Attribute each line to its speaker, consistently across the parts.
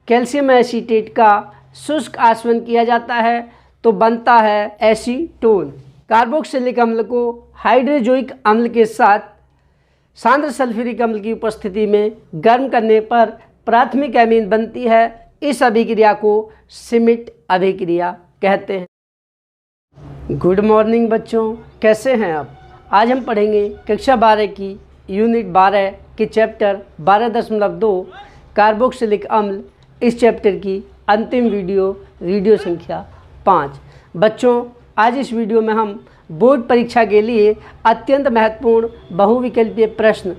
Speaker 1: Calcium acetate का शुष्क आसवन किया जाता है तो बनता है एसीटोन। कार्बोक्सिलिक अम्ल को हाइड्रोजोइक अम्ल के साथ सांद्र सल्फ्यूरिक अम्ल की उपस्थिति में गर्म करने पर प्राथमिक एमीन बनती है। इस अभिक्रिया को सिमिट अभिक्रिया कहते हैं। गुड मॉर्निंग बच्चों, कैसे हैं आप? आज हम पढ़ेंगे कक्षा 12 की यूनिट 12 के चैप्टर 12.2 कार्बोक्सिलिक अम्ल। इस चैप्टर की अंतिम वीडियो संख्या 5। बच्चों, आज इस वीडियो में हम बोर्ड परीक्षा के लिए अत्यंत महत्वपूर्ण बहुविकल्पीय प्रश्न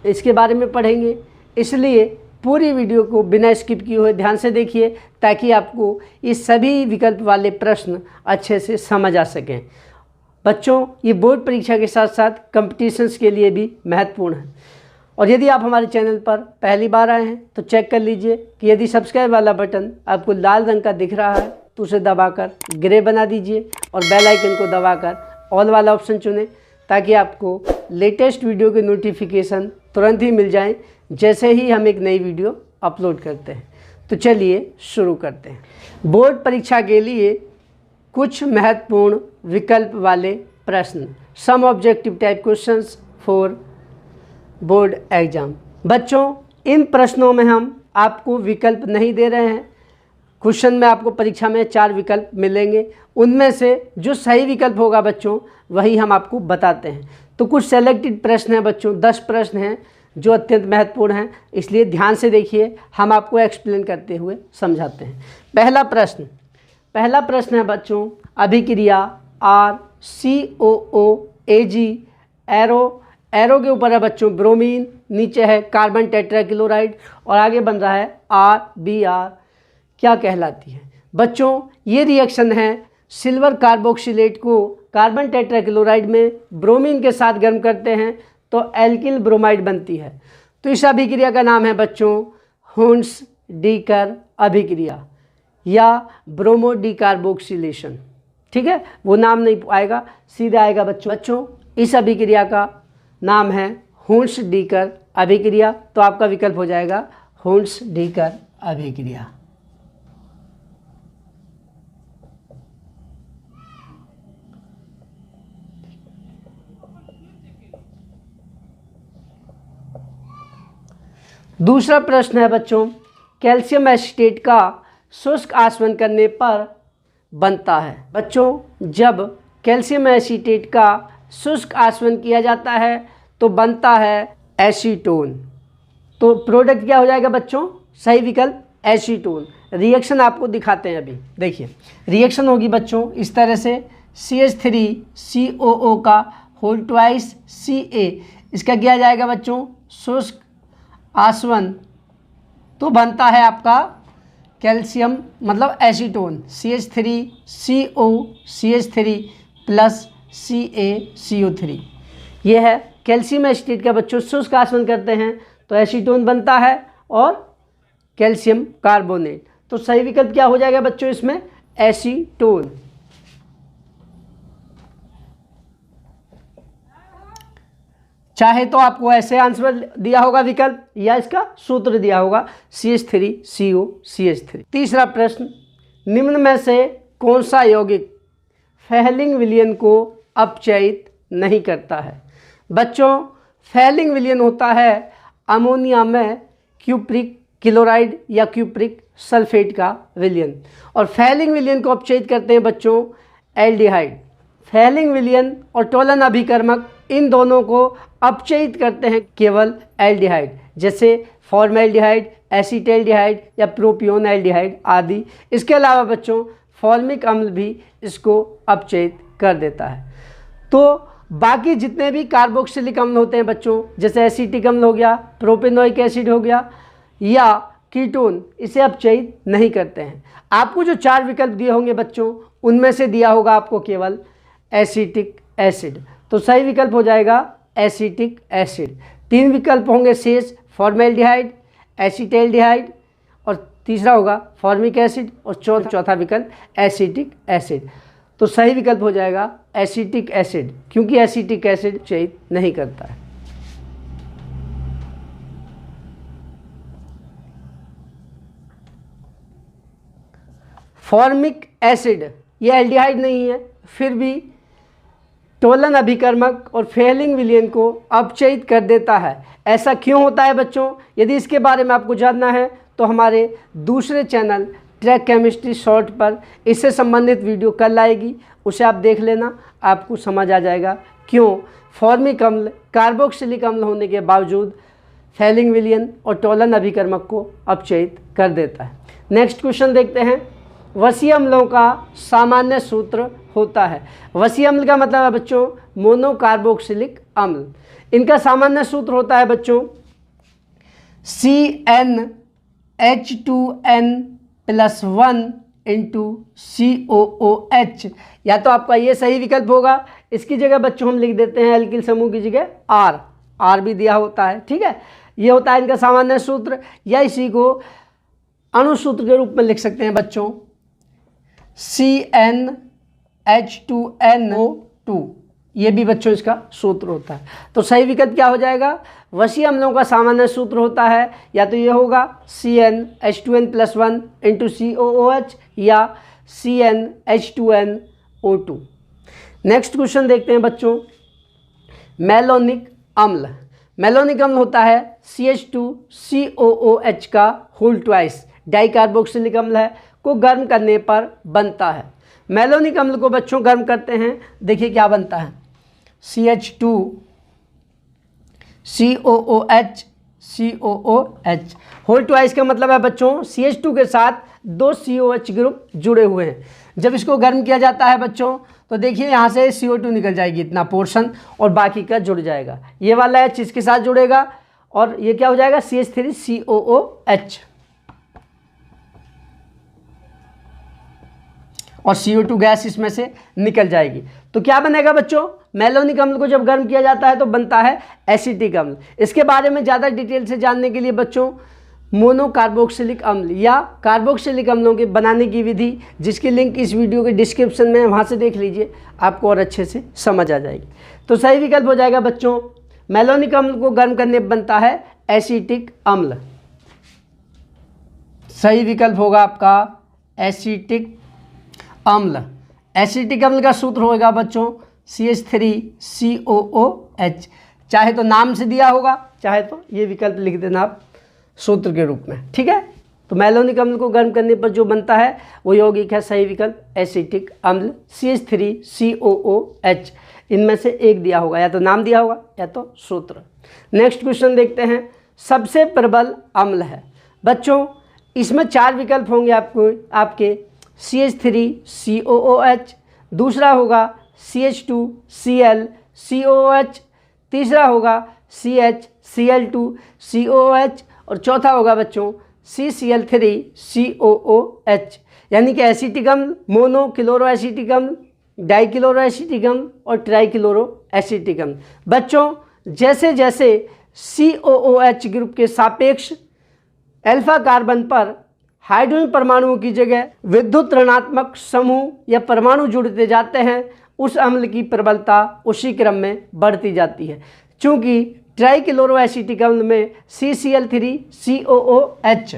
Speaker 1: इसके बारे में पढ़ेंगे, इसलिए पूरी वीडियो को बिना स्किप किए हुए ध्यान से देखिए ताकि आपको ये सभी विकल्प वाले प्रश्न अच्छे से समझ आ सकें। बच्चों, ये बोर्ड परीक्षा के साथ साथ कंपटीशंस के लिए भी महत्वपूर्ण है। और यदि आप हमारे चैनल पर पहली बार आए हैं तो चेक कर लीजिए कि यदि सब्सक्राइब वाला बटन आपको लाल रंग का दिख रहा है तो उसे दबाकर ग्रे बना दीजिए और बेल आइकन को दबाकर ऑल वाला ऑप्शन चुनें ताकि आपको लेटेस्ट वीडियो के नोटिफिकेशन तुरंत ही मिल जाएं जैसे ही हम एक नई वीडियो अपलोड करते हैं। तो चलिए शुरू करते हैं। बोर्ड परीक्षा के लिए कुछ महत्वपूर्ण विकल्प वाले प्रश्न, some objective type questions for board exam. बच्चों, इन प्रश्नों में हम आपको विकल्प नहीं दे रहे हैं। क्वेश्चन में आपको परीक्षा में 4 विकल्प मिलेंगे, उनमें से जो सही विकल्प होगा बच्चों वही हम आपको बताते हैं। तो कुछ सेलेक्टेड प्रश्न हैं बच्चों, 10 प्रश्न हैं जो अत्यंत महत्वपूर्ण हैं, इसलिए ध्यान से देखिए, हम आपको एक्सप्लेन करते हुए समझाते हैं। पहला प्रश्न है बच्चों, अभिक्रिया RCOOAg एरो के ऊपर है बच्चों ब्रोमीन, नीचे है कार्बन टेट्राक्लोराइड और आगे बन रहा है RBr, क्या कहलाती है? बच्चों, ये रिएक्शन है सिल्वर कार्बोक्सिलेट को कार्बन टेट्राक्लोराइड में ब्रोमीन के साथ गर्म करते हैं तो एल्किल ब्रोमाइड बनती है। तो इस अभिक्रिया का नाम है बच्चों हुन्स-डीकर अभिक्रिया या ब्रोमो डीकार्बोक्सिलेशन। ठीक है, वो नाम नहीं आएगा, सीधे आएगा बच्चों इस अभिक्रिया का नाम है हुन्स-डीकर अभिक्रिया। तो आपका विकल्प हो जाएगा हुन्स-डीकर अभिक्रिया। दूसरा प्रश्न है बच्चों, कैल्शियम एसीटेट का शुष्क आसवन करने पर बनता है। बच्चों, जब कैल्शियम एसीटेट का शुष्क आसवन किया जाता है तो बनता है एसीटोन। तो प्रोडक्ट क्या हो जाएगा बच्चों? सही विकल्प एसीटोन। रिएक्शन आपको दिखाते हैं, अभी देखिए रिएक्शन होगी बच्चों इस तरह से, CH3COO का होल ट्वाइस Ca, इसका किया जाएगा बच्चों शुष्क आसवन तो बनता है आपका कैल्शियम मतलब acetone, CH3CO CH3 plus CaCO3। ये है कैल्शियम एसीटेट का बच्चों शुष्क आसवन करते हैं तो एसीटोन बनता है और कैल्शियम कार्बोनेट। तो सही विकल्प क्या हो जाएगा बच्चों इसमें? एसीटोन। चाहे तो आपको ऐसे आंसर दिया होगा विकल्प या इसका सूत्र दिया होगा CH3CO CH3। तीसरा प्रश्न, निम्न में से कौन सा यौगिक फेहलिंग विलयन को अपचयित नहीं करता है? बच्चों, फेहलिंग विलयन होता है अमोनिया में क्यूप्रिक क्लोराइड या क्यूप्रिक सल्फेट का विलयन, और फेहलिंग विलयन को अपचयित करते हैं बच्चों एल्डिहाइड। फेहलिंग विलयन और टोलन अभिकर्मक इन दोनों को अपचयित करते हैं केवल एल्डिहाइड, जैसे फॉर्मेल्डिहाइड, एसीटल्डिहाइड या प्रोपियोन एल्डिहाइड आदि। इसके अलावा बच्चों फॉर्मिक अम्ल भी इसको अपचयित कर देता है। तो बाकी जितने भी कार्बोक्सिलिक अम्ल होते हैं बच्चों, जैसे एसिटिक अम्ल हो गया, प्रोपेनोइक एसिड हो गया या कीटोन, इसे अपचयित नहीं करते हैं। आपको जो 4 विकल्प दिए होंगे बच्चों उनमें से दिया होगा आपको केवल एसिटिक एसिड, तो सही विकल्प हो जाएगा एसिटिक एसिड। 3 विकल्प होंगे शेष, फॉर्मेल्डिहाइड, एसिटल्डिहाइड और तीसरा होगा फॉर्मिक एसिड और चौथा विकल्प एसिटिक एसिड। तो सही विकल्प हो जाएगा एसिटिक एसिड, क्योंकि एसिटिक एसिड अपचयित नहीं करता है। फॉर्मिक एसिड, ये एल्डिहाइड नहीं है, फिर भी टोलन अभिकर्मक और फेलिंग विलयन को अपचयित कर देता है। ऐसा क्यों होता है बच्चों? यदि इसके बारे में आपको जानना है तो हमारे दूसरे चैनल ट्रैक केमिस्ट्री शॉर्ट पर इससे संबंधित वीडियो कल आएगी, उसे आप देख लेना, आपको समझ आ जाएगा क्यों फॉर्मिक अम्ल कार्बोक्सिलिक अम्ल होने के बावजूद फेलिंग विलयन और टोलन अभिकर्मक को अपचयित कर देता है। नेक्स्ट क्वेश्चन देखते हैं। वसीय अम्लों का सामान्य सूत्र होता है। वसीय अम्ल का मतलब है बच्चों मोनोकार्बोक्सिलिक अम्ल। इनका सामान्य सूत्र होता है बच्चों CnH2n+1 COOH। या तो आपका ये सही विकल्प होगा, इसकी जगह बच्चों हम लिख देते हैं एल्किल समूह की जगह R भी दिया होता है, ठीक है। ये होता है इनका सामान्य सूत्र, या इसी को अणुसूत्र के रूप में लिख सकते हैं बच्चों CnH2nO2। ये भी बच्चों इसका सूत्र होता है। तो सही विकल्प क्या हो जाएगा? वसीय अम्लों का सामान्य सूत्र होता है या तो ये होगा CnH2n+1 COOH या CnH2nO2। नेक्स्ट क्वेश्चन देखते हैं बच्चों। मेलोनिक अम्ल। मेलोनिक अम्ल होता है CH2COOH का होल ट्वाइस डाइकार्बोक्सिलिक अम्ल है, को गर्म करने पर बनता है। मेलोनिक अम्ल को बच्चों गर्म करते हैं, देखिए क्या बनता है CH2COOH। होल ट्वाइस का मतलब है बच्चों CH2 के साथ 2 COH ग्रुप जुड़े हुए हैं। जब इसको गर्म किया जाता है बच्चों तो देखिए यहाँ से CO2 निकल जाएगी इतना पोर्शन और बाकी का जुड़ जाएगा। ये वाला H इसके साथ जुड़ेगा और ये क्या हो जाएगा CH3COOH और CO2 गैस इसमें से निकल जाएगी। तो क्या बनेगा बच्चों? मेलोनिक अम्ल को जब गर्म किया जाता है तो बनता है एसिटिक अम्ल। इसके बारे में ज़्यादा डिटेल से जानने के लिए बच्चों मोनोकार्बोक्सिलिक अम्ल या कार्बोक्सिलिक अम्लों के बनाने की विधि, जिसकी लिंक इस वीडियो के डिस्क्रिप्शन में है, वहाँ से देख लीजिए, आपको और अच्छे से समझ आ जाएगी। तो सही विकल्प हो जाएगा बच्चों मेलोनिक अम्ल को गर्म करने पर बनता है एसिटिक अम्ल। सही विकल्प होगा आपका एसिटिक अम्ल। एसिटिक अम्ल का सूत्र होगा बच्चों CH3COOH। चाहे तो नाम से दिया होगा, चाहे तो ये विकल्प लिख देना आप सूत्र के रूप में, ठीक है। तो मेलोनिक अम्ल को गर्म करने पर जो बनता है वो यौगिक है, सही विकल्प एसिटिक अम्ल CH3COOH। इनमें से एक दिया होगा, या तो नाम दिया होगा या तो सूत्र। नेक्स्ट क्वेश्चन देखते हैं। सबसे प्रबल अम्ल है बच्चों, इसमें 4 विकल्प होंगे आपके CH3COOH, दूसरा होगा CH2ClCOOH, तीसरा होगा CHCl2COOH और चौथा होगा बच्चों CCl3COOH। यानी कि एसिटिक अम्ल, मोनो क्लोरो एसिटिक अम्ल, डाइक्लोरो एसिटिक अम्ल और ट्राइक्लोरो एसिटिक अम्ल। बच्चों जैसे जैसे COOH ग्रुप के सापेक्ष अल्फा कार्बन पर हाइड्रोजन परमाणुओं की जगह विद्युत ऋणात्मक समूह या परमाणु जुड़ते जाते हैं, उस अम्ल की प्रबलता उसी क्रम में बढ़ती जाती है। चूंकि ट्राइक्लोरो एसिटिक अम्ल में CCl3COOH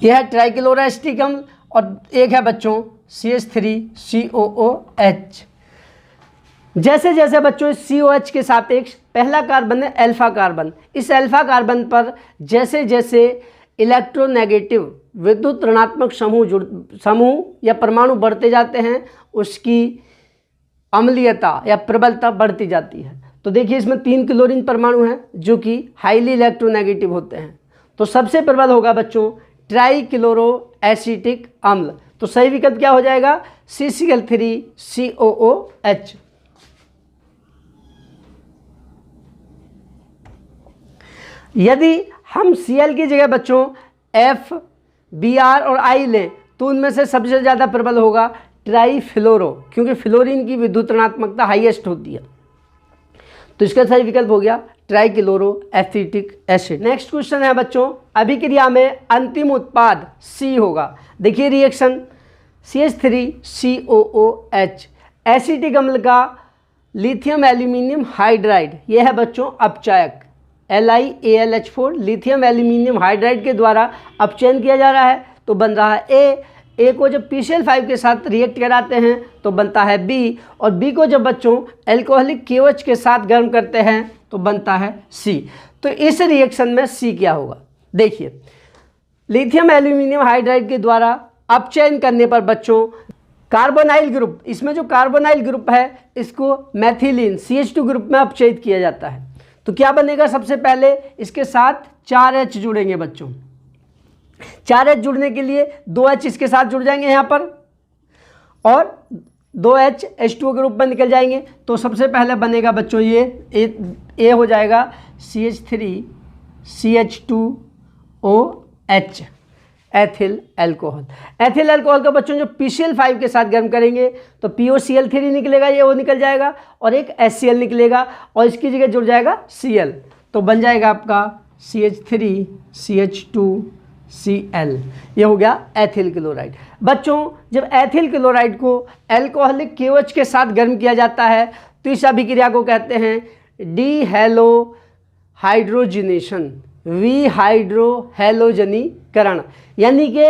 Speaker 1: यह है ट्राइक्लोरो एसिटिक अम्ल और एक है बच्चों CH3COOH। जैसे जैसे बच्चों इस COH के सापेक्ष पहला कार्बन है अल्फा कार्बन, इस अल्फा कार्बन पर जैसे जैसे इलेक्ट्रोनेगेटिव विद्युत ऋणात्मक समूह या परमाणु बढ़ते जाते हैं, उसकी अम्लीयता या प्रबलता बढ़ती जाती है। तो देखिए इसमें 3 क्लोरीन परमाणु हैं जो कि हाईली इलेक्ट्रोनेगेटिव होते हैं। तो सबसे प्रबल होगा बच्चों ट्राइक्लोरो एसिटिक अम्ल। तो सही विकल्प क्या हो जाएगा CCl3COOH। यदि हम Cl की जगह बच्चों F, Br और I लें तो उनमें से सबसे ज़्यादा प्रबल होगा ट्राईफ्लोरो, क्योंकि फ्लोरीन की विद्युत ऋणात्मकता हाईएस्ट होती है। तो इसका सही विकल्प हो गया trichloro acetic acid. Next question है बच्चों, अभिक्रिया में अंतिम उत्पाद C होगा। देखिए रिएक्शन CH3COOH, एसिटिक अम्ल का लिथियम एल्यूमिनियम हाइड्राइड, यह है बच्चों अपचायक। LiAlH4 लिथियम एल्यूमिनियम हाइड्राइड के द्वारा अपचयन किया जा रहा है तो बन रहा है ए को जब PCl5 के साथ रिएक्ट कराते हैं तो बनता है B, और B को जब बच्चों एल्कोहलिक KOH के साथ गर्म करते हैं तो बनता है C। तो इस रिएक्शन में C क्या होगा, देखिए लिथियम एल्यूमिनियम हाइड्राइड के द्वारा अपचयन करने पर बच्चों कार्बोनाइल ग्रुप, इसमें जो कार्बोनाइल ग्रुप है इसको मैथिलीन CH2 ग्रुप में अपचयित किया जाता है। तो क्या बनेगा, सबसे पहले इसके साथ 4H जुड़ेंगे बच्चों, 4H जुड़ने के लिए 2H इसके साथ जुड़ जाएंगे यहाँ पर और 2H H2O के रूप में निकल जाएंगे। तो सबसे पहले बनेगा बच्चों ये A हो जाएगा CH3 CH2OH ethyl alcohol. Ethyl alcohol का बच्चों जो PCl5 के साथ गर्म करेंगे तो POCl3 निकलेगा, ये वो निकल जाएगा और एक HCl निकलेगा और इसकी जगह जुड़ जाएगा Cl, तो बन जाएगा आपका CH3 CH2Cl, ये हो गया एथिल क्लोराइड। बच्चों जब एथिल क्लोराइड को एल्कोहलिक KOH के साथ गर्म किया जाता है तो इस अभिक्रिया को कहते हैं डी हाइड्रोजिनेशन, विहाइड्रोहेलोजनीकरण। यानी कि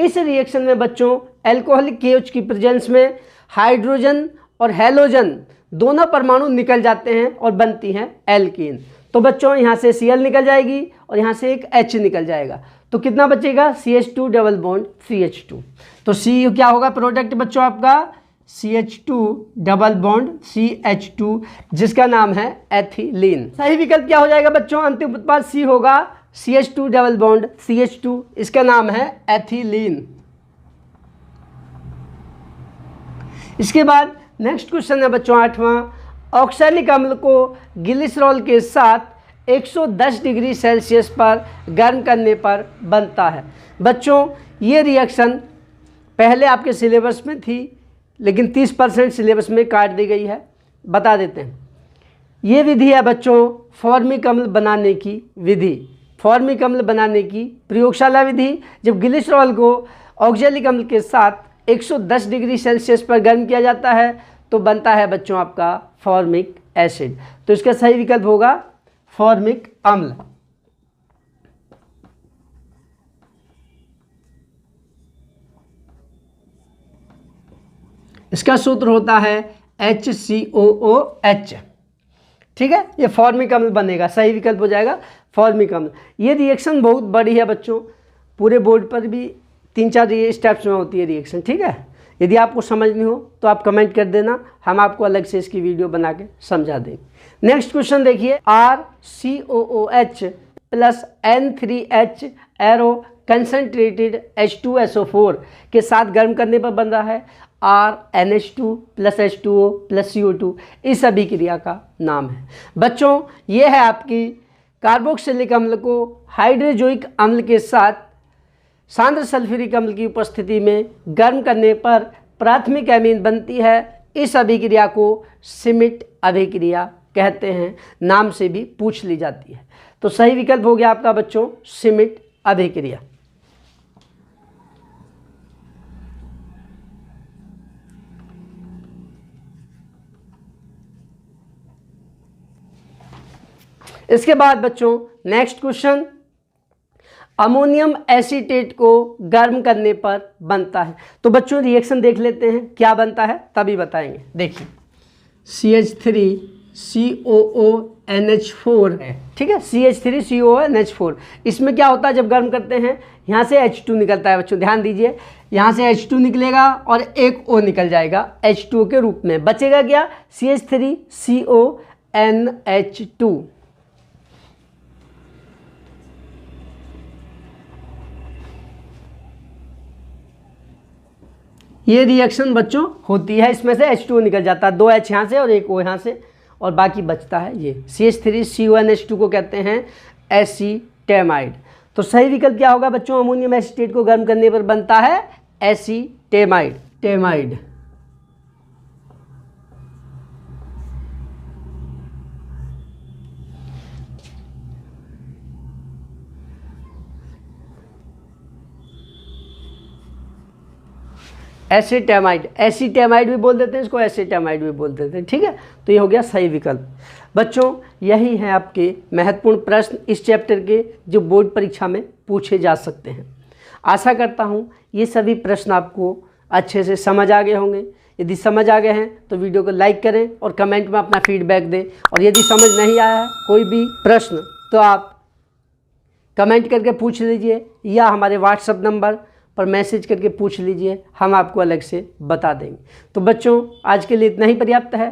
Speaker 1: इस रिएक्शन में बच्चों एल्कोहलिक KOH की प्रेजेंस में हाइड्रोजन और हेलोजन दोनों परमाणु निकल जाते हैं और बनती हैं एल्कीन। तो बच्चों यहाँ से Cl निकल जाएगी और यहाँ से एक H निकल जाएगा, तो कितना बचेगा CH2 डबल बॉन्ड CH2। तो C क्या होगा प्रोडक्ट बच्चों आपका CH2 डबल बॉन्ड CH2 जिसका नाम है एथिलीन। सही विकल्प क्या हो जाएगा बच्चों, अंतिम उत्पाद C होगा CH2 डबल बॉन्ड CH2, इसका नाम है एथिलीन। इसके बाद नेक्स्ट क्वेश्चन है बच्चों 8वां, ऑक्सैलिक अम्ल को ग्लिसरॉल के साथ 110 डिग्री सेल्सियस पर गर्म करने पर बनता है। बच्चों ये रिएक्शन पहले आपके सिलेबस में थी लेकिन 30% सिलेबस में काट दी गई है, बता देते हैं। ये विधि है बच्चों फॉर्मिक अम्ल बनाने की विधि, फॉर्मिक अम्ल बनाने की प्रयोगशाला विधि। जब ग्लिसरॉल को ऑक्सैलिक अम्ल के साथ 110 डिग्री सेल्सियस पर गर्म किया जाता है तो बनता है बच्चों आपका फॉर्मिक एसिड। तो इसका सही विकल्प होगा फॉर्मिक अम्ल। इसका सूत्र होता है HCOOH, ठीक है, ये फॉर्मिक अम्ल बनेगा, सही विकल्प हो जाएगा फॉर्मिक अम्ल। ये रिएक्शन बहुत बड़ी है बच्चों, पूरे बोर्ड पर भी 3-4 स्टेप्स में होती है रिएक्शन, ठीक है। यदि आपको समझनी हो तो आप कमेंट कर देना, हम आपको अलग से इसकी वीडियो बना के समझा देंगे। नेक्स्ट क्वेश्चन देखिए, RCOOH plus N3H arrow concentrated H2SO4 के साथ गर्म करने पर बन रहा है RNH2 plus H2O plus CO2, इस अभिक्रिया का नाम है। बच्चों ये है आपकी कार्बोक्सिलिक अम्ल को हाइड्रोजोइक अम्ल के साथ सांद्र सल्फ्यूरिक अम्ल की उपस्थिति में गर्म करने पर प्राथमिक एमीन बनती है। इस अभिक्रिया को सिमिट अभिक्रिया कहते हैं, नाम से भी पूछ ली जाती है। तो सही विकल्प हो गया आपका बच्चों सिमिट अभिक्रिया। इसके बाद बच्चों नेक्स्ट क्वेश्चन, अमोनियम एसीटेट को गर्म करने पर बनता है। तो बच्चों रिएक्शन देख लेते हैं क्या बनता है तभी बताएंगे। देखिए CH3COONH4 है, ठीक है, CH3COONH4। इसमें क्या होता है जब गर्म करते हैं यहाँ से H2 निकलता है बच्चों, ध्यान दीजिए, यहाँ से H2 निकलेगा और एक O निकल जाएगा H2O के रूप में, बचेगा क्या CH3CONH2। ये रिएक्शन बच्चों होती है, इसमें से H2O निकल जाता है, 2H यहाँ से और एक O यहाँ से और बाकी बचता है ये CH3CONH2 को कहते हैं एसीटेमाइड। तो सही विकल्प क्या होगा बच्चों, अमोनियम एसीटेट को गर्म करने पर बनता है एसीटेमाइड। एसिटामाइड, एसिटामाइड भी बोल देते हैं इसको, एसिटामाइड भी बोल देते हैं। ठीक है, तो ये हो गया सही विकल्प। बच्चों यही हैं आपके महत्वपूर्ण प्रश्न इस चैप्टर के जो बोर्ड परीक्षा में पूछे जा सकते हैं। आशा करता हूँ ये सभी प्रश्न आपको अच्छे से समझ आ गए होंगे। यदि समझ आ गए हैं तो वीडियो को लाइक करें और कमेंट में अपना फीडबैक दें। और यदि समझ नहीं आया है कोई भी प्रश्न तो आप कमेंट करके पूछ लीजिए या हमारे व्हाट्सएप नंबर पर मैसेज करके पूछ लीजिए, हम आपको अलग से बता देंगे। तो बच्चों आज के लिए इतना ही पर्याप्त है।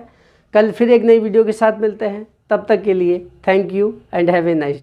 Speaker 1: कल फिर एक नई वीडियो के साथ मिलते हैं, तब तक के लिए thank you and have a nice.